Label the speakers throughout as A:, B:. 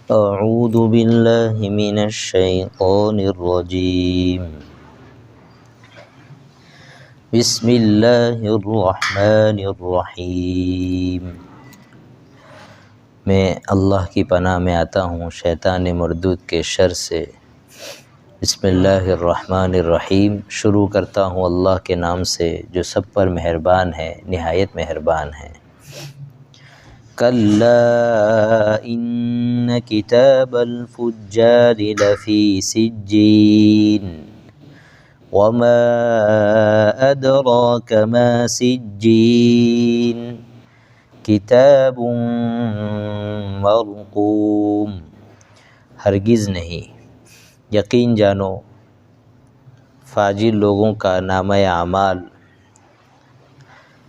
A: अऊज़ु बिल्लाहि मिनश शैतानिर रजीम। बिस्मिल्लाहिर रहमानिर रहीम। मैं अल्लाह की पनाह में आता हूँ शैतान मरदूद के शर से। बिस्मिल्लाहिर रहमानिर रहीम। शुरू करता हूँ अल्लाह के नाम से जो सब पर मेहरबान है, निहायत मेहरबान है। कल्ला इन्न किताबल फुज्जारि लफ़ी सिज्जीन वमा अदराक मा सिज्जीन किताबुम मरक़ूम। हरगिज़ नहीं, यकीन जानो फाजिल लोगों का नामा आमाल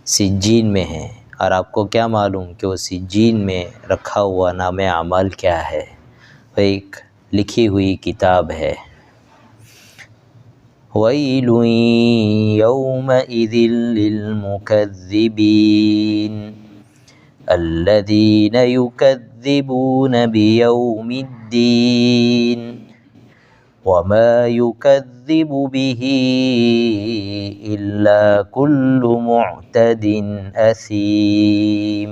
A: सिज्जीन में है। और आपको क्या मालूम कि वो सिज्जीन में रखा हुआ नामे आमाल क्या है? वह एक लिखी हुई किताब है। वैलुन यौमइज़िन लिलमुकज़्ज़िबीन अल्लज़ीन युकज़्ज़िबून बियौमिद्दीन वमा युकज़्ज़िबु बिही इल्ला कुल्लु मुअतदिन असीम।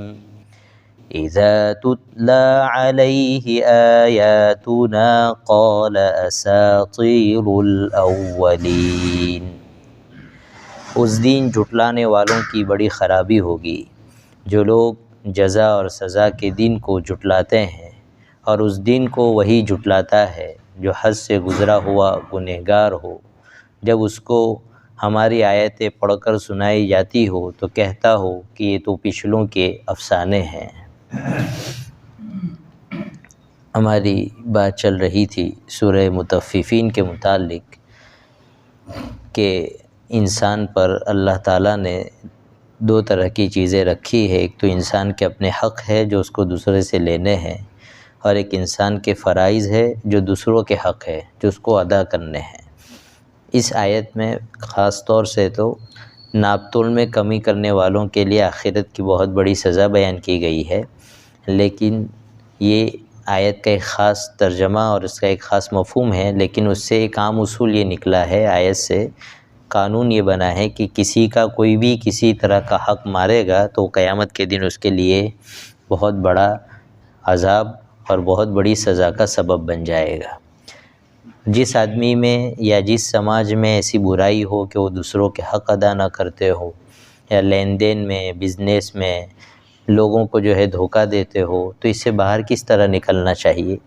A: इज़ा तुतला अलैहि आयातुना क़ाल असातीरुल अव्वलीन। उस दिन जुटलाने वालों की बड़ी ख़राबी होगी, जो लोग जज़ा और सज़ा के दिन को जुटलाते हैं और उस दिन को वही जुटलाता है जो हद से गुज़रा हुआ गुनहगार हो। जब उसको हमारी आयतें पढ़कर सुनाई जाती हो तो कहता हो कि ये तो पिछलों के अफसाने हैं। हमारी बात चल रही थी सूरह मुतफ़्फ़िफ़ीन के मुतालिक कि इंसान पर अल्लाह ताला ने दो तरह की चीज़ें रखी है। एक तो इंसान के अपने हक़ है जो उसको दूसरे से लेने हैं, और एक इंसान के फ़राइज़ है जो दूसरों के हक़ है जो उसको अदा करने हैं। इस आयत में ख़ास तौर से तो नापतोल में कमी करने वालों के लिए आखिरत की बहुत बड़ी सज़ा बयान की गई है, लेकिन ये आयत का एक ख़ास तर्जमा और इसका एक ख़ास मफ़हूम है। लेकिन उससे एक आम उसूल ये निकला है, आयत से कानून ये बना है कि किसी का कोई भी किसी तरह का हक़ मारेगा तो क़यामत के दिन उसके लिए बहुत बड़ा अज़ाब और बहुत बड़ी सज़ा का सबब बन जाएगा। जिस आदमी में या जिस समाज में ऐसी बुराई हो कि वो दूसरों के हक़ अदा ना करते हो, या लेन देन में, बिज़नेस में लोगों को जो है धोखा देते हो, तो इससे बाहर किस तरह निकलना चाहिए?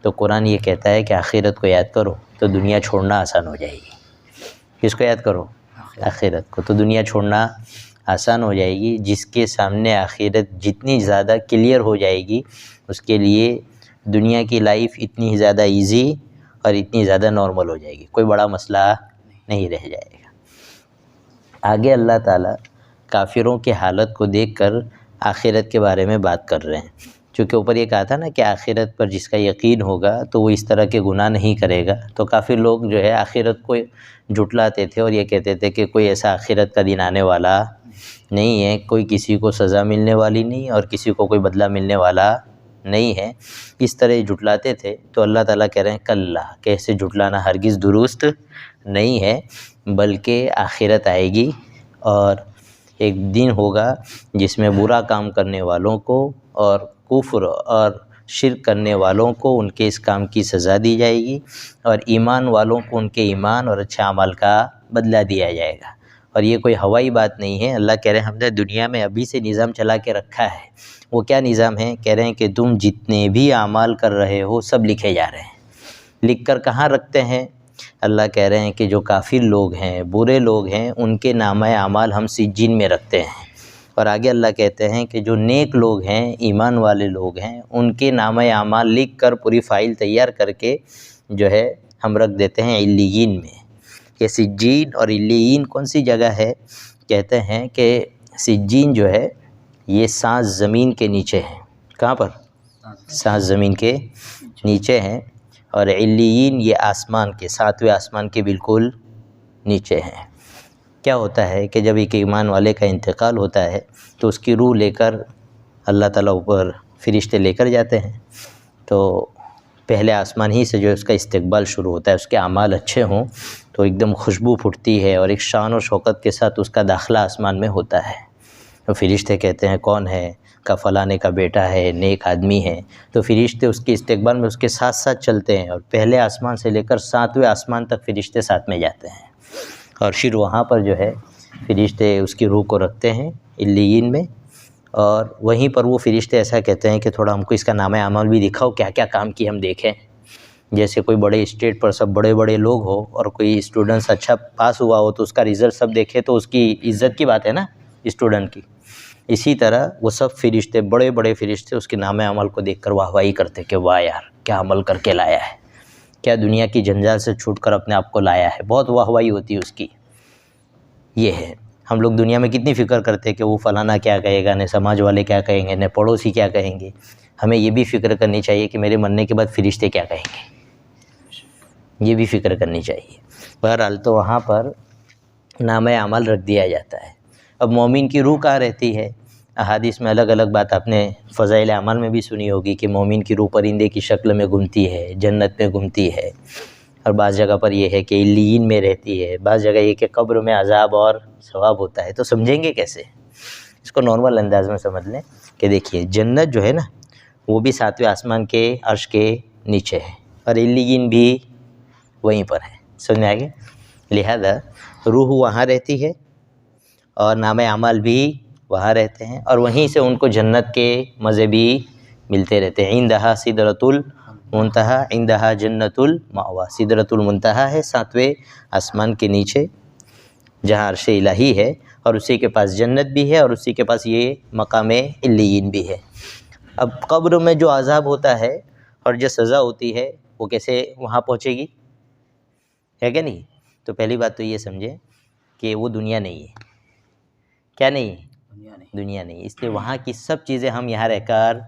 A: तो कुरान ये कहता है कि आखिरत को याद करो तो दुनिया छोड़ना आसान हो जाएगी। किसको याद करो? आखिरत को। तो दुनिया छोड़ना आसान हो जाएगी। जिसके सामने आखिरत जितनी ज़्यादा क्लियर हो जाएगी, उसके लिए दुनिया की लाइफ इतनी ज़्यादा इजी और इतनी ज़्यादा नॉर्मल हो जाएगी, कोई बड़ा मसला नहीं रह जाएगा। आगे अल्लाह ताला काफिरों की हालत को देखकर आखिरत के बारे में बात कर रहे हैं। चूँकि ऊपर ये कहा था ना कि आखिरत पर जिसका यकीन होगा तो वो इस तरह के गुनाह नहीं करेगा, तो काफ़ी लोग जो है आखिरत को झुटलाते थे और ये कहते थे कि कोई ऐसा आखिरत का दिन आने वाला नहीं है, कोई किसी को सज़ा मिलने वाली नहीं और किसी को कोई बदला मिलने वाला नहीं है, इस तरह झुटलाते थे। तो अल्लाह ताला कह रहे हैं कल्ला, कैसे झुटलाना हरगिज़ दुरुस्त नहीं है, बल्कि आखिरत आएगी और एक दिन होगा जिसमें बुरा काम करने वालों को और कुफ्र और शिर्क करने वालों को उनके इस काम की सज़ा दी जाएगी, और ईमान वालों को उनके ईमान और अच्छे अमल का बदला दिया जाएगा। और ये कोई हवाई बात नहीं है। अल्लाह कह रहे हैं हमने दुनिया में अभी से निज़ाम चला के रखा है। वो क्या निज़ाम है? कह रहे हैं कि तुम जितने भी अमाल कर रहे हो सब लिखे जा रहे हैं। लिख कर कहाँ रखते हैं? अल्लाह कह रहे हैं कि जो काफिर लोग हैं, बुरे लोग हैं, उनके नामा अमाल हम सिज्जीन में रखते हैं। और आगे अल्लाह कहते हैं कि जो नेक लोग हैं, ईमान वाले लोग हैं, उनके नामा अमाल लिख कर पूरी फ़ाइल तैयार करके जो है हम रख देते हैं इल्लियीन में। ये सिज्जीन और इल्लियीन कौन सी जगह है? कहते हैं कि सिज्जीन जो है ये 7 ज़मीन के नीचे है। कहाँ पर? 7 ज़मीन के नीचे हैं। और इल्लियीन ये आसमान के 7वें आसमान के बिल्कुल नीचे हैं। क्या होता है कि जब एक ईमान वाले का इंतकाल होता है तो उसकी रूह लेकर अल्लाह ताला ऊपर फ़रिश्ते लेकर जाते हैं। तो पहले आसमान ही से जो है उसका इस्तकबाल शुरू होता है। उसके अमाल अच्छे हों तो एकदम खुशबू फूटती है और एक शान और शौकत के साथ उसका दाखिला आसमान में होता है। तो फ़रिश्ते कहते हैं कौन है, का फ़लाने का बेटा है, नेक आदमी है। तो फ़रिश्ते उसके इस्तकबाल में उसके साथ साथ चलते हैं और पहले आसमान से लेकर 7वें आसमान तक फ़रिश्ते साथ में जाते हैं और फिर वहाँ पर जो है फ़रिश्ते उसकी रूह को रखते हैं इल्लियीन में। और वहीं पर वो फ़रिश्ते ऐसा कहते हैं कि थोड़ा हमको इसका नाम अमल भी दिखाओ, क्या क्या काम किए हम देखें। जैसे कोई बड़े स्टेट पर सब बड़े बड़े लोग हो और कोई स्टूडेंट्स अच्छा पास हुआ हो तो उसका रिज़ल्ट सब देखे तो उसकी इज़्ज़त की बात है ना स्टूडेंट की। इसी तरह वो सब फ़रिश्ते, बड़े बड़े फ़रिश्ते उसके नाम अमल को देखकर वाहवाही करते कि वाह यार क्या अमल करके लाया है, क्या दुनिया की जंजाल से छूटकर अपने आप को लाया है। बहुत वाहवाही होती है उसकी। ये है, हम लोग दुनिया में कितनी फ़िक्र करते हैं कि वो फ़लाना क्या कहेगा, न समाज वाले क्या कहेंगे, न पड़ोसी क्या कहेंगे। हमें ये भी फ़िक्र करनी चाहिए कि मेरे मरने के बाद फ़रिश्ते क्या कहेंगे, ये भी फ़िक्र करनी चाहिए। बहरहाल तो वहाँ पर नाम अमल रख दिया जाता है। अब मोमिन की रूह कहाँ रहती है, अहादीस में अलग अलग बात आपने फ़ज़ाइल अमाल में भी सुनी होगी कि मोमिन की रूह परिंदे की शक्ल में घूमती है, जन्नत में घूमती है। और बाज़ जगह पर यह है कि इल्लियीन में रहती है, बाज़ जगह ये कि कब्र में अज़ाब और सवाब होता है। तो समझेंगे कैसे इसको, नॉर्मल अंदाज में समझ लें कि देखिए जन्नत जो है ना वो भी 7वें आसमान के अर्श के नीचे है और इल्लियीन भी वहीं पर है, समझ में आ गया। लिहाजा रूह वहाँ रहती है और नाम अमाल भी वहाँ रहते हैं और वहीं से उनको जन्नत के मज़े भी मिलते रहते हैं। इंदहा सिदरतुल मुंतहा, इंदहा जन्नतुल मावा। सिदरतुल मुंतहा है 7वें आसमान के नीचे जहाँ अर्श इलाही है और उसी के पास जन्नत भी है और उसी के पास ये मकाम इल्लियीन भी है। अब कब्र में जो अज़ाब होता है और जो सज़ा होती है वो कैसे वहाँ पहुँचेगी, है क्या नहीं। तो पहली बात तो ये समझें कि वो दुनिया नहीं है। क्या नहीं है, दुनिया नहीं। इसलिए वहाँ की सब चीज़ें हम यहाँ रहकर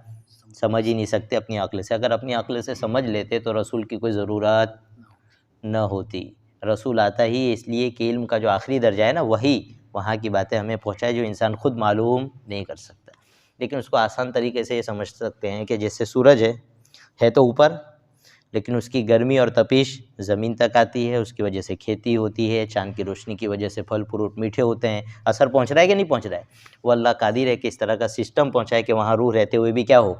A: समझ ही नहीं सकते अपनी अक्ल से। अगर अपनी अक्ल से समझ लेते तो रसूल की कोई ज़रूरत न होती। रसूल आता ही इसलिए कि इल्म का जो आखिरी दर्जा है ना वही वहाँ की बातें हमें पहुँचाए जो इंसान खुद मालूम नहीं कर सकता। लेकिन उसको आसान तरीके से ये समझ सकते हैं कि जैसे सूरज है तो ऊपर, लेकिन उसकी गर्मी और तपिश ज़मीन तक आती है, उसकी वजह से खेती होती है, चाँद की रोशनी की वजह से फल फ्रूट मीठे होते हैं। असर पहुँच रहा है कि नहीं पहुँच रहा है, वो अल्लाह कादिर है कि इस तरह का सिस्टम पहुँचाए कि वहाँ रूह रहते हुए भी क्या हो,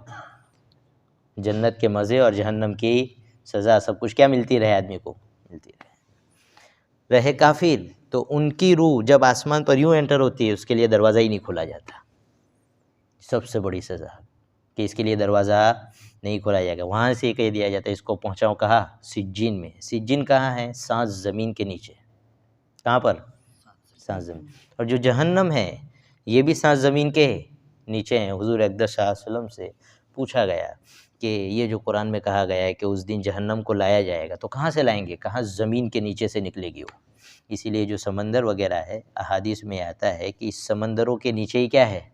A: जन्नत के मज़े और जहन्नम की सज़ा सब कुछ क्या मिलती रहे आदमी को, मिलती रहे काफिर तो उनकी रूह जब आसमान पर यूँ एंटर होती है उसके लिए दरवाज़ा ही नहीं खोला जाता। सबसे बड़ी सज़ा कि इसके लिए दरवाज़ा नहीं खोला जाएगा। वहाँ से कह दिया जाता है इसको पहुँचाओ कहाँ, सिज्जीन में। सिज्जीन कहाँ है, 7 ज़मीन के नीचे। कहाँ पर, 7 ज़मीन। और जो जहन्नम है ये भी 7 ज़मीन के नीचे हैं। हुज़ूर अक़दस सल्लल्लाहु अलैहि वसल्लम से पूछा गया कि ये जो कुरान में कहा गया है कि उस दिन जहन्नम को लाया जाएगा तो कहाँ से लाएंगे, कहाँ, ज़मीन के नीचे से निकलेगी वो। इसीलिए जो समंदर वगैरह है अहादीस में आता है कि इस समंदरों के नीचे ही क्या है,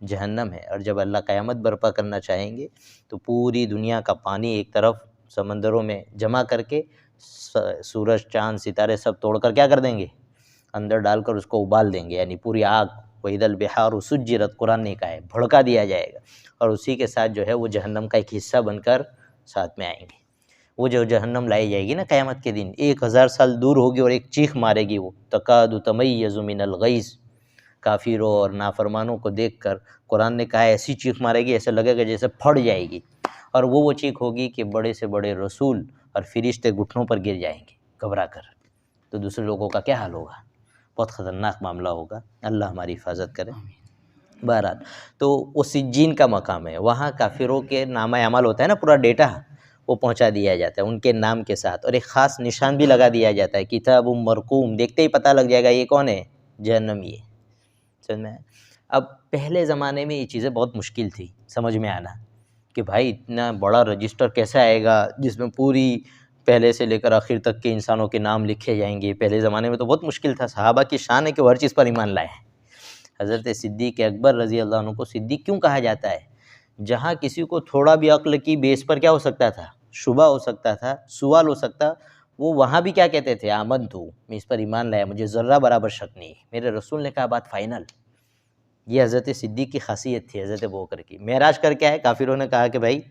A: जहन्नम है। और जब अल्लाह क़यामत बर्पा करना चाहेंगे तो पूरी दुनिया का पानी एक तरफ समंदरों में जमा करके सूरज चाँद सितारे सब तोड़कर क्या कर देंगे, अंदर डालकर उसको उबाल देंगे। यानी पूरी आग, वइदल बिहारु सुज्जिरत, कुरान ने कहा है, भड़का दिया जाएगा और उसी के साथ जो है वो जहन्नम का एक हिस्सा बनकर साथ में आएंगे। वो जो जहन्नम लाई जाएगी ना क़यामत के दिन 1000 साल दूर होगी और एक चीख मारेगी वो, तकादु तमय्यज़ु मिनल गैज़। काफिरों और नाफरमानों को देखकर कुरान ने कहा ऐसी चीख मारेगी ऐसा लगेगा जैसे फट जाएगी। और वो चीख होगी कि बड़े से बड़े रसूल और फरिश्ते घुटनों पर गिर जाएंगे घबरा कर। तो दूसरे लोगों का क्या हाल होगा, बहुत ख़तरनाक मामला होगा। अल्लाह हमारी हिफाजत करे। बहरहाल तो वो सिज्जीन का मकाम है, वहाँ काफिरों के नामा अमल होता है ना, पूरा डेटा वो पहुँचा दिया जाता है उनके नाम के साथ और एक ख़ास निशान भी लगा दिया जाता है, किताबुम मरकूम। देखते ही पता लग जाएगा ये कौन है, जहन्नमी है। समझ में। अब पहले ज़माने में ये चीज़ें बहुत मुश्किल थी समझ में आना कि भाई इतना बड़ा रजिस्टर कैसे आएगा जिसमें पूरी पहले से लेकर आखिर तक के इंसानों के नाम लिखे जाएंगे। पहले ज़माने में तो बहुत मुश्किल था। सहाबा की शान है कि हर चीज़ पर ईमान लाए हैं। हज़रत सिद्दीक़ अकबर रज़ी अल्लाह अन्हु को सिद्दीक़ क्यों कहा जाता है, जहाँ किसी को थोड़ा भी अक्ल की बेस पर क्या हो सकता था, शुबा हो सकता था, सवाल हो सकता, वो वहाँ भी क्या कहते थे, आमनतु, मैं इस पर ईमान लाया, मुझे ज़र्रा बराबर शक नहीं, मेरे रसूल ने कहा बात फ़ाइनल। ये हज़रत सिद्दीक़ की खासियत थी हज़रत अबू बकर की। मेराज कर क्या है, काफिरों ने कहा कि भाई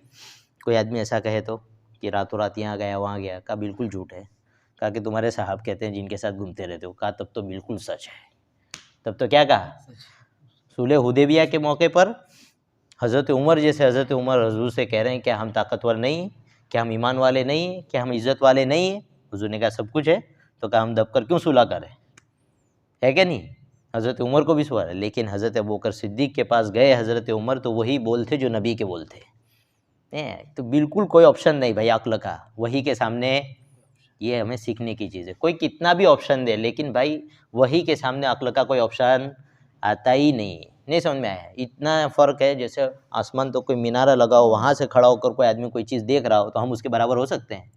A: कोई आदमी ऐसा कहे तो कि रातों रात यहाँ गया वहाँ गया। कहा बिल्कुल झूठ है। कहा कि तुम्हारे साहब कहते हैं जिनके साथ घूमते रहते हो। कहा तब तो बिल्कुल सच है। तब तो क्या कहा, सुलह हुदैबिया के मौके पर हज़रत उमर जैसे हज़रत उमर हुजूर से कह रहे हैं क्या हम ताकतवर नहीं हैं, क्या हम ईमान वाले नहीं हैं, क्या हम इज़्ज़त वाले नहीं हैं। हुजूर ने कहा सब कुछ है। तो कहा हम दबकर क्यों सुलह करें, है क्या नहीं। हज़रत उमर को भी सवाल है। लेकिन हज़रत अबू बकर सिद्दीक़ के पास गए हज़रत उमर, तो वही बोल थे जो नबी के बोल थे। तो बिल्कुल कोई ऑप्शन नहीं भाई अक्ल का, वही के सामने। ये हमें सीखने की चीज़ है। कोई कितना भी ऑप्शन दे, लेकिन भाई वही के सामने अक्ल का कोई ऑप्शन आता ही नहीं समझ में आया। इतना फ़र्क है, जैसे आसमान तो कोई मीनारा लगा हो, वहाँ से खड़ा होकर कोई आदमी कोई चीज़ देख रहा हो तो हम उसके बराबर हो सकते हैं।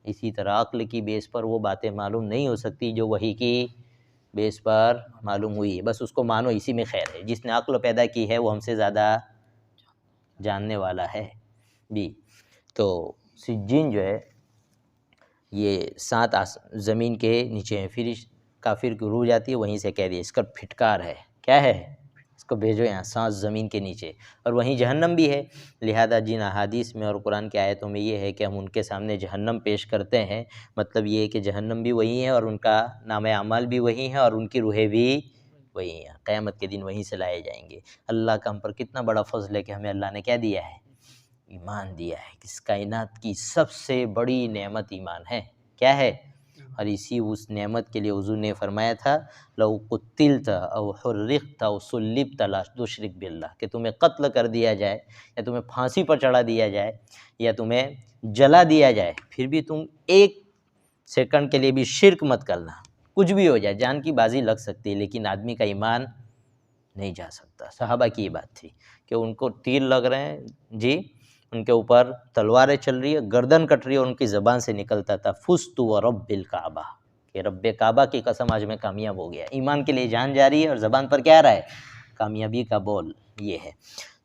A: इसी तरह अक्ल की बेस पर वो बातें मालूम नहीं हो सकती जो वही की बेस पर मालूम हुई है। बस उसको मानो, इसी में खैर है। जिसने अक्ल पैदा की है वो हमसे ज़्यादा जानने वाला है भी। तो सिज्जीन जो है ये 7 ज़मीन के नीचे है। फिर काफिर की रूह जाती है, वहीं से कह दिया इसका फिटकार है, क्या है, इसको भेजो यहाँ 7 ज़मीन के नीचे। और वहीं जहन्नम भी है। लिहाजा जिन अहादीस में और कुरान की आयतों में ये है कि हम उनके सामने जहन्नम पेश करते हैं, मतलब ये है कि जहन्नम भी वही है और उनका नाम अमाल भी वही है और उनकी रूहें भी वही हैं। क़यामत के दिन वहीं से लाए जाएंगे। अल्लाह का हम पर कितना बड़ा फजल है कि हमें अल्लाह ने क्या दिया है, ईमान दिया है। इस कायनात की सबसे बड़ी नेमत ईमान है। क्या है, और इसी उस नेमत के लिए हुज़ूर ने फरमाया था लौ कुत्तिलता औ हुर्रिक़ता औ सुल्लिबता ला तुशरिक बिल्लाह, कि तुम्हें कत्ल कर दिया जाए या तुम्हें फांसी पर चढ़ा दिया जाए या तुम्हें जला दिया जाए, फिर भी तुम 1 सेकंड के लिए भी शिर्क मत करना। कुछ भी हो जाए, जान की बाजी लग सकती है लेकिन आदमी का ईमान नहीं जा सकता। सहाबा की ये बात थी कि उनको तीर लग रहे हैं जी, उनके ऊपर तलवारें चल रही है, गर्दन कट रही है, और उनकी ज़बान से निकलता था फुस्तु व रब्बिल काबा, कि रब्बे काबा की कसम आज मैं कामयाब हो गया। ईमान के लिए जान जा रही है और ज़बान पर क्या आ रहा है, कामयाबी का बोल। ये है।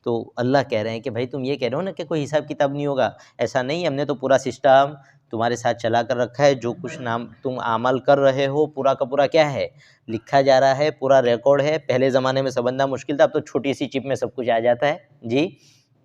A: तो अल्लाह कह रहे हैं कि भाई तुम ये कह रहे हो ना कि कोई हिसाब किताब नहीं होगा, ऐसा नहीं, हमने तो पूरा सिस्टम तुम्हारे साथ चला कर रखा है। जो कुछ नाम तुम अमल कर रहे हो पूरा का पूरा क्या है, लिखा जा रहा है, पूरा रिकॉर्ड है। पहले ज़माने में समझना मुश्किल था, अब तो छोटी सी चिप में सब कुछ आ जाता है जी।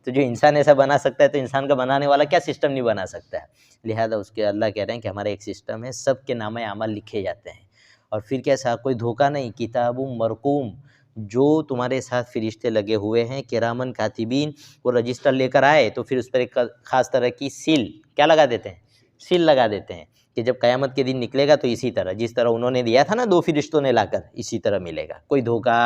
A: तो जो इंसान ऐसा बना सकता है तो इंसान का बनाने वाला क्या सिस्टम नहीं बना सकता है। लिहाजा उसके अल्लाह कह रहे हैं कि हमारा एक सिस्टम है, सब के नाम अमल लिखे जाते हैं। और फिर कैसा, कोई धोखा नहीं, किताबुम मरकूम, जो तुम्हारे साथ फरिश्ते लगे हुए हैं, किरामन कातिबीन, वो रजिस्टर लेकर आए तो फिर उस पर एक ख़ास तरह की सील क्या लगा देते हैं, सील लगा देते हैं कि जब क़यामत के दिन निकलेगा तो इसी तरह, जिस तरह उन्होंने दिया था ना 2 फरिश्तों ने लाकर, इसी तरह मिलेगा। कोई धोखा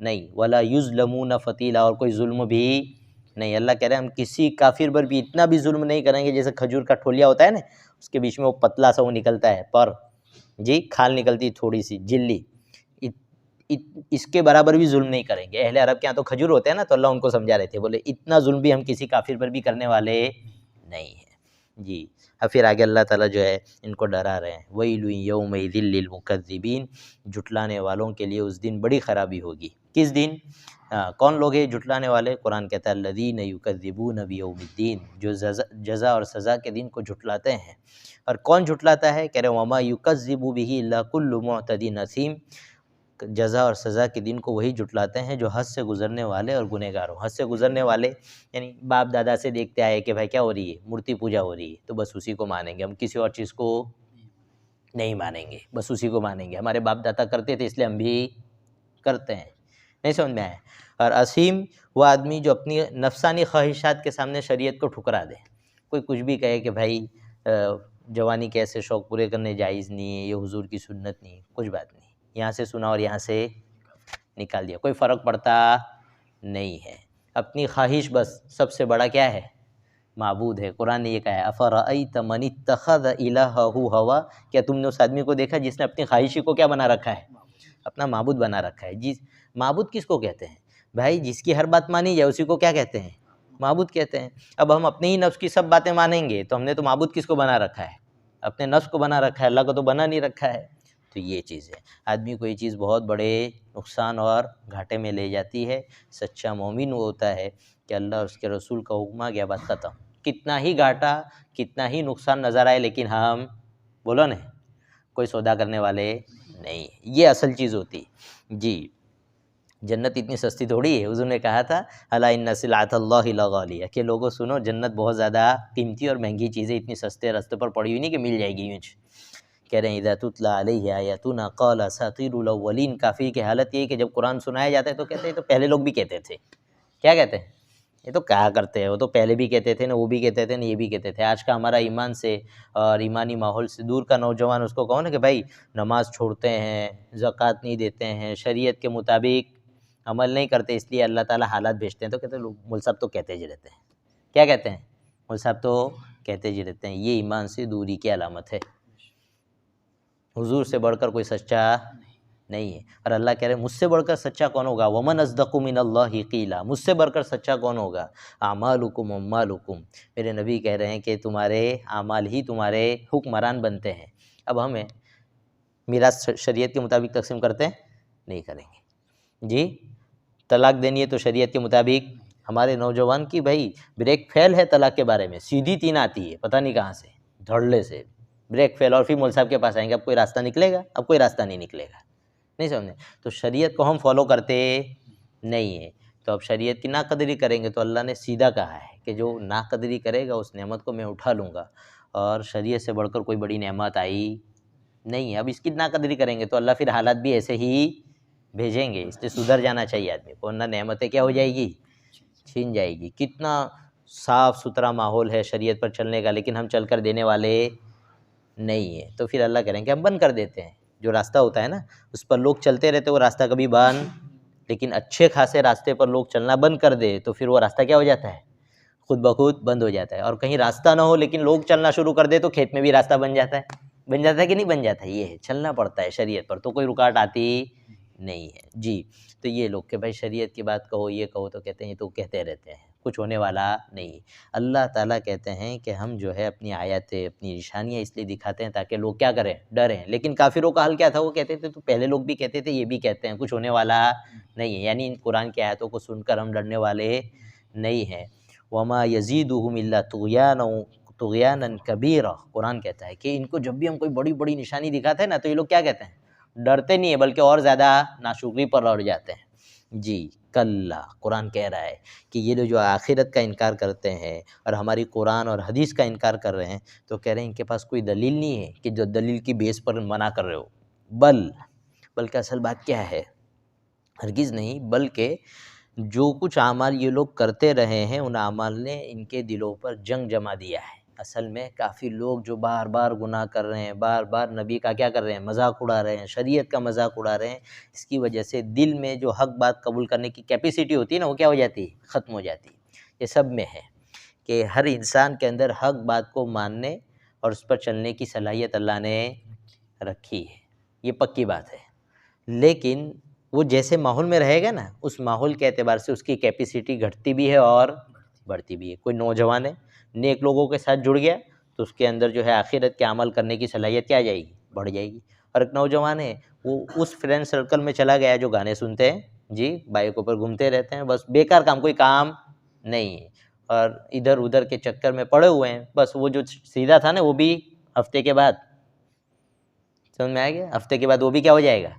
A: नहीं। वला युज़लमून फ़तीला, और कोई जुल्म भी नहीं। अल्लाह कह रहे हैं हम किसी काफिर पर भी इतना भी जुल्म नहीं करेंगे। जैसे खजूर का ठोलिया होता है ना, उसके बीच में वो पतला सा वो निकलता है पर जी, खाल निकलती थोड़ी सी झिल्ली, इसके बराबर भी जुल्म नहीं करेंगे। अहले अरब के यहाँ तो खजूर होते हैं ना, तो अल्लाह उनको समझा रहे थे, बोले इतना जुल्म भी हम किसी काफिर पर भी करने वाले नहीं हैं जी। और फिर आगे अल्लाह ताला जो है इनको डरा रहे हैं, वैलु यौमइज़िल लिलमुकज़्ज़िबीन, जुटलाने वालों के लिए उस दिन बड़ी ख़राबी होगी। किस दिन, कौन लोग हैं जुटलाने वाले, कुरान कहता है लज़ीन युकज़्ज़िबून बियौमिद्दीन, जो जज़ा और सज़ा के दिन को जुटलाते हैं। और कौन जुटलाता है, कह रहे वमा युकज़्ज़िबु बिही इल्ला कुल्लु मुअतदिन असीम, जज़ा और सज़ा के दिन को वही जुटलाते हैं जो हद से गुज़रने वाले और गुनहगार हो। हद से गुज़रने वाले यानी बाप दादा से देखते आए कि भाई क्या हो रही है, मूर्ति पूजा हो रही है, तो बस उसी को मानेंगे हम, किसी और चीज़ को नहीं मानेंगे, बस उसी को मानेंगे। हमारे बाप दादा करते थे इसलिए हम भी करते हैं। नहीं समझ में आया। और असीम वो आदमी जो अपनी नफसानी ख्वाहिशात के सामने शरीयत को ठुकरा दे। कोई कुछ भी कहे कि भाई जवानी के ऐसे शौक़ पूरे करने जायज़ नहीं है, ये हुजूर की सुन्नत नहीं है, कुछ बात नहीं, यहाँ से सुना और यहाँ से निकाल दिया, कोई फ़र्क पड़ता नहीं है। अपनी ख्वाहिश बस सबसे बड़ा क्या है, माबूद है। कुरान ने ये कहा है अफ़रअयत मन इत्तख़ज़ इलाहहु हवा, क्या तुमने उस आदमी को देखा जिसने अपनी ख्वाहिशी को क्या बना रखा है, अपना माबूद बना रखा है। जिस माबूद किसको कहते हैं भाई, जिसकी हर बात मानी जाए उसी को क्या कहते हैं, माबूद कहते हैं। अब हम अपने ही नफ्स की सब बातें मानेंगे तो हमने तो माबूद किसको बना रखा है, अपने नफ्स को बना रखा है, अल्लाह को तो बना नहीं रखा है। तो ये चीज़ है, आदमी को ये चीज़ बहुत बड़े नुकसान और घाटे में ले जाती है। सच्चा मोमिन वो होता है कि अल्लाह और उसके रसूल का हुक्म आ गया, बात ख़त्म। कितना ही घाटा, कितना ही नुकसान नज़र आए, लेकिन हम बोलो ना कोई सौदा करने वाले नहीं, ये असल चीज़ होती जी। जन्नत इतनी सस्ती थोड़ी है। हुज़ूर ने कहा था अला इन्ना सिलाअतल्लाहि लगालिया, कि लोगों सुनो जन्नत बहुत ज़्यादा कीमती और महंगी चीज़ है, इतनी सस्ते रास्ते पर पड़ी हुई नहीं कि मिल जाएगी यूँ। कह रहे हैं इज़ा तुतला अलैहि आयातुना क़ाला असातीरुल अव्वलीन, काफ़ी की हालत ये है कि जब कुरान सुनाया जाता है तो कहते हैं तो पहले लोग भी कहते थे। क्या कहते हैं? ये तो कहा करते हैं, वो तो पहले भी कहते थे ना, वो भी कहते थे ना, ये भी कहते थे। आज का हमारा ईमान से और ईमानी माहौल से दूर का नौजवान, उसको कहो ना कि भाई नमाज़ छोड़ते हैं, ज़कात नहीं देते हैं, शरीयत के मुताबिक अमल नहीं करते, इसलिए अल्लाह ताला हालात भेजते हैं, तो कहते हैं मौलवी साहब तो कहते ही रहते हैं। क्या कहते हैं? मौलवी साहब तो कहते ही रहते हैं। ये ईमान से दूरी की अलामत है। हुजूर से बढ़कर कोई सच्चा नहीं है। और अल्लाह कह रहे हैं मुझसे बढ़कर सच्चा कौन होगा? वमन अस्दक़ु मिनल्लाहि क़ीला, मुझसे बढ़कर सच्चा कौन होगा? आमालुकुम अम्मालुकुम, मेरे नबी कह रहे हैं कि तुम्हारे आमाल ही तुम्हारे हुक्मरान बनते हैं। अब हमें मीरास शरीयत के मुताबिक तकसीम करते हैं? नहीं करेंगे जी। तलाक देनी है तो शरीयत के मुताबिक, हमारे नौजवान की भाई ब्रेक फेल है तलाक के बारे में, सीधी 3 आती है, पता नहीं कहाँ से, धड़ल्ले से ब्रेक फेल, और फिर मौलवी साहब के पास आएंगे, अब कोई रास्ता निकलेगा? अब कोई रास्ता नहीं निकलेगा। नहीं समझे? तो शरीयत को हम फॉलो करते नहीं है, तो अब शरीयत की नाकदरी करेंगे तो अल्लाह ने सीधा कहा है कि जो नाकदरी करेगा उस नेमत को मैं उठा लूँगा, और शरीयत से बढ़कर कोई बड़ी नेमत आई नहीं है। अब इसकी नाकदरी करेंगे तो अल्लाह फिर हालात भी ऐसे ही भेजेंगे, इसलिए सुधर जाना चाहिए आदमी को, वरना नेमतें क्या हो जाएगी? छीन जाएगी। कितना साफ़ सुथरा माहौल है शरीयत पर चलने का, लेकिन हम चल कर देने वाले नहीं है, तो फिर अल्लाह करेंगे हम बंद कर देते हैं। जो रास्ता होता है ना, उस पर लोग चलते रहते, वो रास्ता कभी बंद, लेकिन अच्छे खासे रास्ते पर लोग चलना बंद कर दे तो फिर वो रास्ता क्या हो जाता है? खुद ब खुद बंद हो जाता है। और कहीं रास्ता ना हो लेकिन लोग चलना शुरू कर दे तो खेत में भी रास्ता बन जाता है। बन जाता है कि नहीं बन जाता है? ये है, चलना पड़ता है शरीयत पर, तो कोई रुकावट आती नहीं है जी। तो ये लोग कि भाई शरीयत की बात कहो, ये कहो, तो कहते हैं ये तो कहते रहते हैं, कुछ होने वाला नहीं। अल्लाह ताला कहते हैं कि हम जो है अपनी आयतें, अपनी निशानियाँ इसलिए दिखाते हैं ताकि लोग क्या करें? डरें। लेकिन काफिरों का हाल क्या था? वो कहते थे तो पहले लोग भी कहते थे, ये भी कहते हैं, कुछ होने वाला नहीं है। यानी इन कुरान की आयतों को सुनकर हम डरने वाले नहीं हैं। वमा यज़ीदुहुम इल्ला तुग़यानन कबीरा, कुरान कहता है कि इनको जब भी हम कोई बड़ी बड़ी निशानी दिखाते हैं ना, तो ये लोग क्या कहते हैं? डरते नहीं है, बल्कि और ज़्यादा नाशुक्री पर लड़ जाते हैं जी। कल्ला, कुरान कह रहा है कि ये लोग जो आखिरत का इनकार करते हैं और हमारी कुरान और हदीस का इनकार कर रहे हैं, तो कह रहे हैं इनके पास कोई दलील नहीं है कि जो दलील की बेस पर मना कर रहे हो। बल्कि असल बात क्या है? हरगिज़ नहीं, बल्कि जो कुछ आमाल ये लोग करते रहे हैं, उन आमाल ने इनके दिलों पर जंग जमा दिया है। असल में काफ़ी लोग जो बार बार गुनाह कर रहे हैं, बार बार नबी का क्या कर रहे हैं? मजाक उड़ा रहे हैं, शरीयत का मजाक उड़ा रहे हैं, इसकी वजह से दिल में जो हक बात कबूल करने की कैपेसिटी होती है ना, वो क्या हो जाती है? ख़त्म हो जाती है। ये सब में है कि हर इंसान के अंदर हक बात को मानने और उस पर चलने की सलाहियत अल्लाह ने रखी है, ये पक्की बात है। लेकिन वो जैसे माहौल में रहेगा ना, उस माहौल के एतबार से उसकी कैपेसिटी घटती भी है और बढ़ती भी है। कोई नौजवान है, नेक लोगों के साथ जुड़ गया तो उसके अंदर जो है आखिरत के अमल करने की सलाहियत क्या आ जाएगी? बढ़ जाएगी। और एक नौजवान है, वो उस फ्रेंड सर्कल में चला गया जो गाने सुनते हैं जी, बाइकों पर घूमते रहते हैं, बस बेकार काम, कोई काम नहीं है, और इधर उधर के चक्कर में पड़े हुए हैं। बस वो जो सीधा था ना, वो भी हफ्ते के बाद, समझ में आ गया? हफ्ते के बाद वो भी क्या हो जाएगा?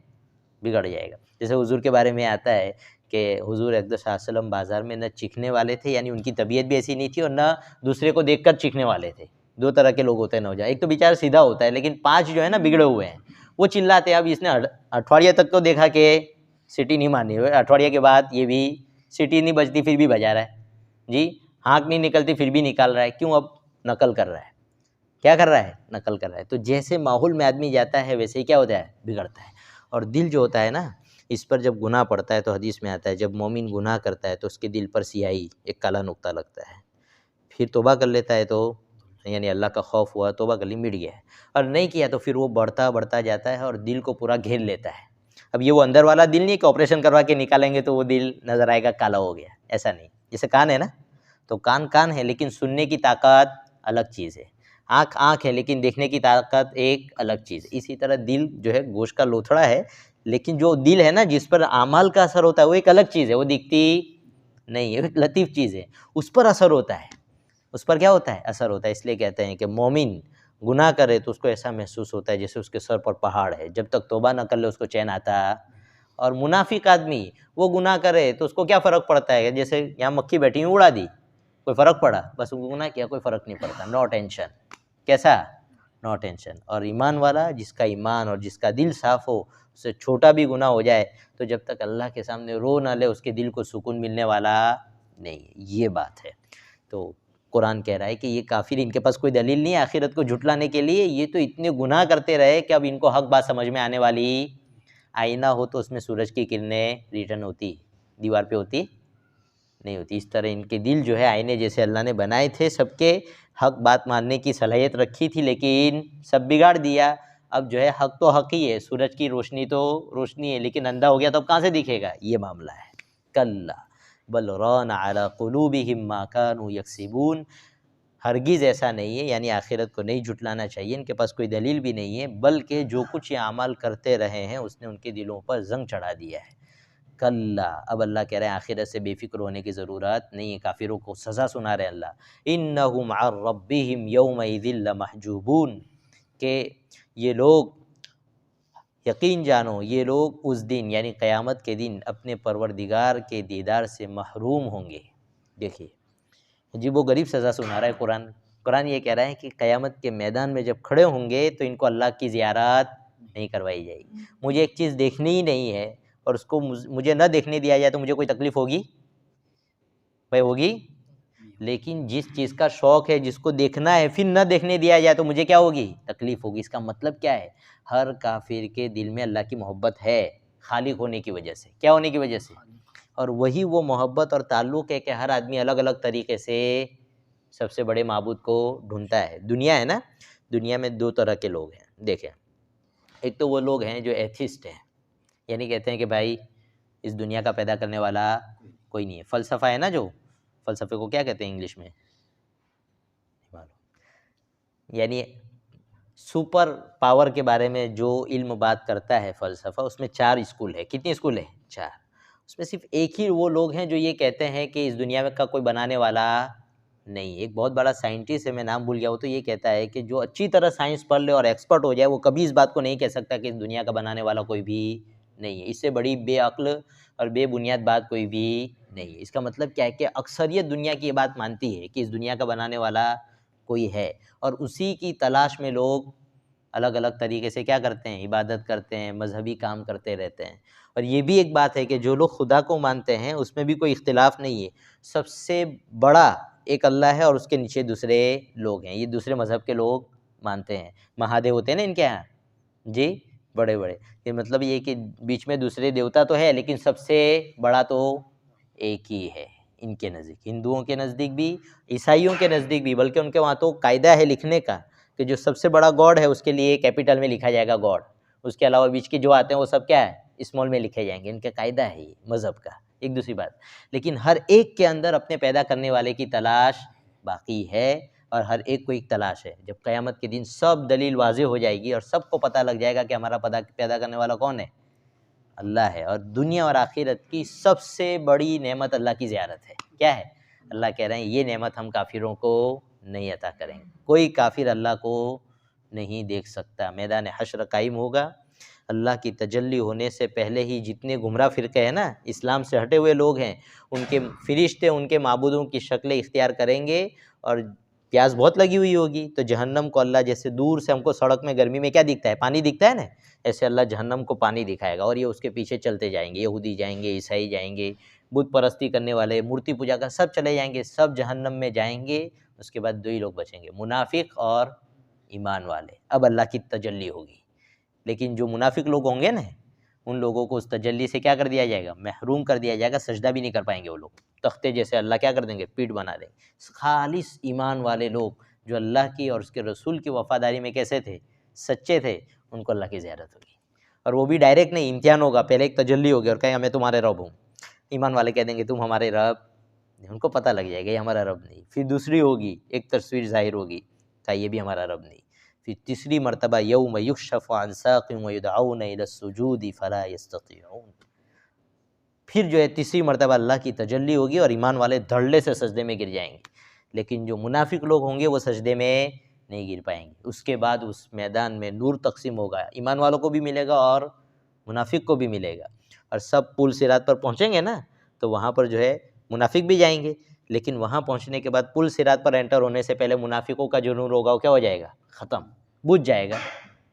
A: बिगड़ जाएगा। जैसे हुजूर के बारे में आता है कि हुजूर अक़दस सल्लल्लाहु अलैहि वसल्लम बाज़ार में न चीखने वाले थे, यानी उनकी तबीयत भी ऐसी नहीं थी, और न दूसरे को देखकर चीखने वाले थे। 2 तरह के लोग होते हैं नौजवान, एक तो बेचारा सीधा होता है, लेकिन 5 जो है ना बिगड़े हुए हैं, वो चिल्लाते हैं। अब इसने अठवाडिया तक तो देखा कि सीटी नहीं मारनी, अठवाडिया के बाद ये भी सीटी नहीं बजती फिर भी बजा रहा है जी, हाँक नहीं निकलती फिर भी निकाल रहा है। क्यों? अब नकल कर रहा है। क्या कर रहा है? नकल कर रहा है। तो जैसे माहौल में आदमी जाता है वैसे ही क्या होता है? बिगड़ता है। और दिल जो होता है ना, इस पर जब गुनाह पड़ता है तो हदीस में आता है जब मोमिन गुनाह करता है तो उसके दिल पर सियाही, एक काला नुक्ता लगता है। फिर तौबा कर लेता है तो यानी अल्लाह का खौफ हुआ, तौबा कर ली, मिट गया है। और नहीं किया तो फिर वो बढ़ता बढ़ता जाता है और दिल को पूरा घेर लेता है। अब ये वो अंदर वाला दिल नहीं कि ऑपरेशन करवा के निकालेंगे तो वो दिल नज़र आएगा काला हो गया, ऐसा नहीं। जैसे कान है ना, तो कान है, लेकिन सुनने की ताकत अलग चीज़ है। आँख है, लेकिन देखने की ताकत एक अलग चीज़ है। इसी तरह दिल जो है गोश्त का लोथड़ा है, लेकिन जो दिल है ना, जिस पर आमाल का असर होता है, वो एक अलग चीज़ है, वो दिखती नहीं है, एक लतीफ़ चीज़ है, उस पर असर होता है। उस पर क्या होता है? असर होता है। इसलिए कहते हैं कि मोमिन गुनाह करे तो उसको ऐसा महसूस होता है जैसे उसके सर पर पहाड़ है। जब तक तौबा न कर ले उसको चैन आता और मुनाफिक आदमी वो गुनाह करे तो उसको क्या फ़र्क पड़ता है, जैसे यहाँ मक्खी बैठी हुई उड़ा दी, कोई फ़र्क पड़ा, बस वो गुनाह किया, कोई फ़र्क नहीं पड़ता, नो टेंशन। कैसा? No tension. और ईमान वाला, जिसका ईमान और जिसका दिल साफ़ हो, उससे छोटा भी गुनाह हो जाए तो जब तक अल्लाह के सामने रो ना ले उसके दिल को सुकून मिलने वाला नहीं है। ये बात है। तो कुरान कह रहा है कि ये काफिर, इनके पास कोई दलील नहीं है आखिरत को झुटलाने के लिए, ये तो इतने गुनाह करते रहे कि अब इनको हक बात समझ में आने वाली। आईना हो तो उसमें सूरज की किरणें रिटर्न होती, दीवार पे होती नहीं होती। इस तरह इनके दिल जो है आईने जैसे अल्लाह ने बनाए थे, सबके हक बात मानने की सलाहियत रखी थी, लेकिन सब बिगाड़ दिया। अब जो है हक तो हक ही है, सूरज की रोशनी तो रोशनी है, लेकिन अंधा हो गया तो अब कहाँ से दिखेगा, ये मामला है। कल्ला बल रान अला कुलूबिहिम मा कानू यक्सिबून, हरगिज़ ऐसा नहीं है, यानी आखिरत को नहीं झुटलाना चाहिए, इनके पास कोई दलील भी नहीं है, बल्कि जो कुछ ये अमाल करते रहे हैं उसने उनके दिलों पर जंग चढ़ा दिया है। कल्ला, अब अल्लाह कह रहे हैं आखिरत से बेफिक्र होने की ज़रूरत नहीं है, काफिरों को सज़ा सुना रहे हैं अल्लाह। इन्नहुम अन रब्बिहिम यौमइज़िन लमहजूबून, के ये लोग, यकीन जानो ये लोग उस दिन यानी क़यामत के दिन अपने परवरदिगार के दीदार से महरूम होंगे। देखिए अजीब व गरीब सज़ा सुना रहा है कुरान। कुरान ये कह रहा है कि क़यामत के मैदान में जब खड़े होंगे तो इनको अल्लाह की ज़ियारत नहीं करवाई जाएगी। मुझे एक चीज़ देखनी ही नहीं है और उसको मुझे न देखने दिया जाए तो मुझे कोई तकलीफ़ होगी भाई? होगी। लेकिन जिस चीज़ का शौक़ है, जिसको देखना है, फिर न देखने दिया जाए तो मुझे क्या होगी? तकलीफ़ होगी। इसका मतलब क्या है? हर काफिर के दिल में अल्लाह की मोहब्बत है, खालिक होने की वजह से। क्या होने की वजह से? और वही वो मोहब्बत और ताल्लुक़ है कि हर आदमी अलग अलग तरीक़े से सबसे बड़े माबूद को ढूंढता है। दुनिया है ना, दुनिया में दो तरह के लोग हैं। देखें, एक तो वो लोग हैं जो एथिस्ट हैं, यानी कहते हैं कि भाई इस दुनिया का पैदा करने वाला कोई नहीं है। फ़लसफ़ा है ना, जो फ़लसफ़े को क्या कहते हैं इंग्लिश में? यानी सुपर पावर के बारे में जो इल्म बात करता है फ़लसफ़ा, उसमें 4 स्कूल है। कितनी स्कूल है? 4। उसमें सिर्फ एक ही वो लोग हैं जो ये कहते हैं कि इस दुनिया में का कोई बनाने वाला नहीं। एक बहुत बड़ा साइंटिस्ट है, मैं नाम भूल गया, वो तो ये कहता है कि जो अच्छी तरह साइंस पढ़ ले और एक्सपर्ट हो जाए वो कभी इस बात को नहीं कह सकता कि इस दुनिया का बनाने वाला कोई भी नहीं है। इससे बड़ी बेअक्ल और बेबुनियाद बात कोई भी नहीं है। इसका मतलब क्या है कि अक्सरियत दुनिया की ये बात मानती है कि इस दुनिया का बनाने वाला कोई है, और उसी की तलाश में लोग अलग अलग तरीके से क्या करते हैं? इबादत करते हैं, मजहबी काम करते रहते हैं। और ये भी एक बात है कि जो लोग खुदा को मानते हैं उसमें भी कोई इख्तिलाफ नहीं है। सबसे बड़ा एक अल्लाह है और उसके नीचे दूसरे लोग हैं, ये दूसरे मज़हब के लोग मानते हैं। महादेव होते हैं ना इनके यहाँ जी, बड़े बड़े, ये मतलब ये कि बीच में दूसरे देवता तो है लेकिन सबसे बड़ा तो एक ही है इनके नज़दीक। हिंदुओं के नज़दीक भी, ईसाइयों के नज़दीक भी, बल्कि उनके वहाँ तो कायदा है लिखने का कि जो सबसे बड़ा गॉड है उसके लिए कैपिटल में लिखा जाएगा गॉड, उसके अलावा बीच के जो आते हैं वो सब क्या है? स्मॉल में लिखे जाएंगे। इनका कायदा है ये मज़हब का। एक दूसरी बात, लेकिन हर एक के अंदर अपने पैदा करने वाले की तलाश बाकी है, और हर एक को एक तलाश है। जब क़यामत के दिन सब दलील वाज़ेह हो जाएगी और सबको पता लग जाएगा कि हमारा पैदा करने वाला कौन है? अल्लाह है। और दुनिया और आखिरत की सबसे बड़ी नेमत अल्लाह की ज़ियारत है। क्या है? अल्लाह कह रहे हैं ये नेमत हम काफिरों को नहीं अता करेंगे। कोई काफिर अल्लाह को नहीं देख सकता। मैदान हश्र कायम होगा, अल्लाह की तजल्ली होने से पहले ही जितने गुमराह फ़िरक़े हैं ना, इस्लाम से हटे हुए लोग हैं, उनके फ़रिश्ते उनके माबूदों की शक्लें इख्तियार करेंगे, और प्यास बहुत लगी हुई होगी तो जहन्नम को अल्लाह, जैसे दूर से हमको सड़क में गर्मी में क्या दिखता है? पानी दिखता है ना, ऐसे अल्लाह जहन्नम को पानी दिखाएगा और ये उसके पीछे चलते जाएंगे। यहूदी जाएंगे, ईसाई जाएंगे, बुत परस्ती करने वाले, मूर्ति पूजा का सब चले जाएंगे, सब जहन्नम में जाएंगे। उसके बाद 2 ही लोग बचेंगे, मुनाफिक और ईमान वाले। अब अल्लाह की तजल्ली होगी, लेकिन जो मुनाफिक लोग होंगे ना, उन लोगों को उस तजल्ली से क्या कर दिया जाएगा? महरूम कर दिया जाएगा, सजदा भी नहीं कर पाएंगे वो लोग। तख्ते जैसे अल्लाह क्या कर देंगे? पीठ बना देंगे। खालिस ईमान वाले लोग जो अल्लाह की और उसके रसूल की वफ़ादारी में कैसे थे? सच्चे थे, उनको अल्लाह की ज़ियारत होगी। और वो भी डायरेक्ट नहीं, इम्तिहान होगा। पहले एक तजल्ली होगी और कहेंगे मैं तुम्हारे रब हूँ। ईमान वाले कह देंगे तुम हमारे रब, उनको पता लग जाएगा ये हमारा रब नहीं। फिर दूसरी होगी, एक तस्वीर ज़ाहिर होगी, कहा ये भी हमारा रब नहीं। फिर तीसरी मरतबा यौम युक्शफ़ु अन साक़िन व युदअऊन इला सुजूद फ़ला यस्ततिऊन। फिर जो है तीसरी मरतबा अल्लाह की तजल्ली होगी और ईमान वाले धड़ल्ले से सजदे में गिर जाएंगे, लेकिन जो मुनाफिक लोग होंगे वो सजदे में नहीं गिर पाएंगे। उसके बाद उस मैदान में नूर तकसीम होगा, ईमान वालों को भी मिलेगा और मुनाफिक को भी मिलेगा। और सब पुल सिरात पर पहुँचेंगे ना, तो वहाँ पर जो है मुनाफिक भी जाएंगे, लेकिन वहाँ पहुँचने के बाद पुल सिरात पर एंटर होने से पहले मुनाफिकों का जो नूर होगा वो क्या हो जाएगा, ख़त्म, बुझ जाएगा।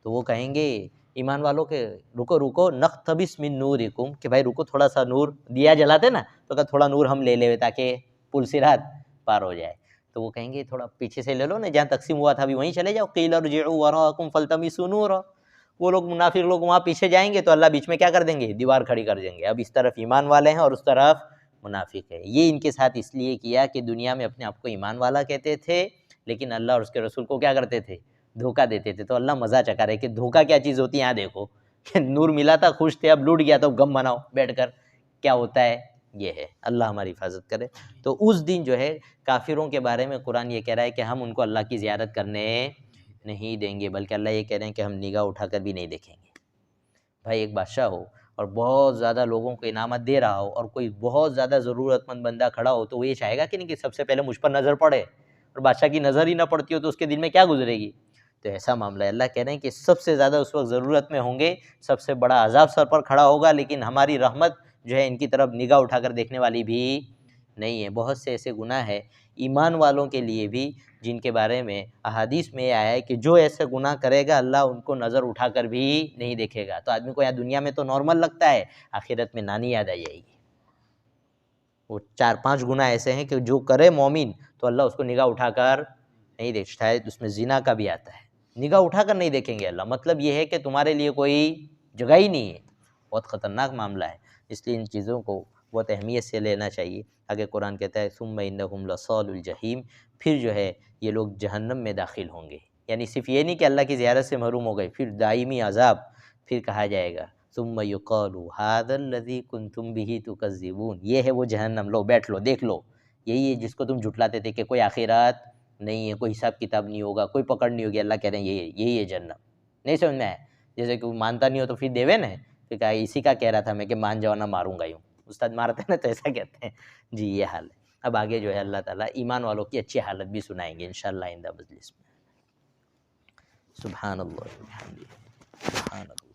A: तो वो कहेंगे ईमान वालों के रुको रुको नख्तबिस मिन नूरिकुम, कि भाई रुको थोड़ा सा नूर, दिया जलाते ना तो क्या थोड़ा नूर हम ले ले ताकि पुल सिरात पार हो जाए। तो वो कहेंगे थोड़ा पीछे से ले लो ना, जहाँ तकसीम हुआ था अभी वहीं चले जाओ, क़ील इरजिउ वराअकुम फल्तमिसू नूरा। वो लोग मुनाफिक लोग वहाँ पीछे जाएंगे तो अल्लाह बीच में क्या कर देंगे, दीवार खड़ी कर देंगे। अब इस तरफ ईमान वाले हैं और उस तरफ मुनाफिक है। ये इनके साथ इसलिए किया कि दुनिया में अपने आप को ईमान वाला कहते थे, लेकिन अल्लाह और उसके रसूल को क्या करते थे, धोखा देते थे। तो अल्लाह मज़ा चखा रहे कि धोखा क्या चीज़ होती है, यहाँ देखो कि नूर मिला था, खुश थे, अब लूट गया तो गम मनाओ बैठकर, क्या होता है ये है। अल्लाह हमारी हिफाजत करे। तो उस दिन जो है काफिरों के बारे में कुरान ये कह रहा है कि हम उनको अल्लाह की ज़ियारत करने नहीं देंगे, बल्कि अल्लाह ये कह रहे हैं कि हम निगाह उठाकर भी नहीं देखेंगे। भाई एक बादशाह हो और बहुत ज़्यादा लोगों को इनामत दे रहा हो और कोई बहुत ज़्यादा ज़रूरतमंद बंदा खड़ा हो, तो वो ये चाहेगा कि नहीं कि सबसे पहले मुझ पर नज़र पड़े, और बादशाह की नज़र ही ना पड़ती हो तो उसके दिल में क्या गुजरेगी। तो ऐसा मामला है। अल्लाह कह रहे हैं कि सबसे ज़्यादा उस वक्त ज़रूरत में होंगे, सबसे बड़ा अजाब सर पर खड़ा होगा, लेकिन हमारी रहमत जो है इनकी तरफ निगाह उठाकर देखने वाली भी नहीं है। बहुत से ऐसे गुनाह है ईमान वालों के लिए भी जिनके बारे में अहादीस में आया है कि जो ऐसे गुनाह करेगा अल्लाह उनको नज़र उठाकर भी नहीं देखेगा। तो आदमी को यहाँ दुनिया में तो नॉर्मल लगता है, आखिरत में नानी याद आ जाएगी। वो 4-5 गुनाह ऐसे हैं कि जो करे मोमिन तो अल्लाह उसको निगाह उठाकर नहीं देख, शायद उसमें जिना का भी आता है, निगाह उठाकर नहीं देखेंगे अल्लाह। मतलब ये है कि तुम्हारे लिए कोई जगह ही नहीं है। बहुत ख़तरनाक मामला है, इसलिए इन चीज़ों को बहुत अहमियत से लेना चाहिए। आगे कुरान कहता है सुम्मा इन्नहुम लसालुल जहीम, फिर जो है ये लोग जहन्नम में दाखिल होंगे। यानी सिर्फ ये नहीं कि अल्लाह की ज़ियारत से महरूम हो गए, फिर दायमी अज़ाब। फिर कहा जाएगा सुम्मा युक़ालु हाज़ल्लज़ी कुन्तुम बिही तुकज़्ज़िबून, ये है वो जहन्नम, लो बैठ लो देख लो, यही है जिसको तुम झुटलाते थे कि कोई आखिरत नहीं है, कोई हिसाब किताब नहीं होगा, कोई पकड़ नहीं होगी। अल्लाह कह रहे हैं यही है जन्नत। नहीं समझ में आया? जैसे कि वो मानता नहीं हो तो फिर देवे ना, फिर कहा इसी का कह रहा था मैं कि मान जाओ ना मारूंगा यूँ, उस्ताद मारते हैं ना तो ऐसा कहते हैं जी, ये हाल है। अब आगे जो है अल्लाह ताला ईमान वालों की अच्छी हालत भी सुनाएंगे इंशाअल्लाह आइंदा मजलिस में। सुभान अल्लाह, सुभान अल्लाह।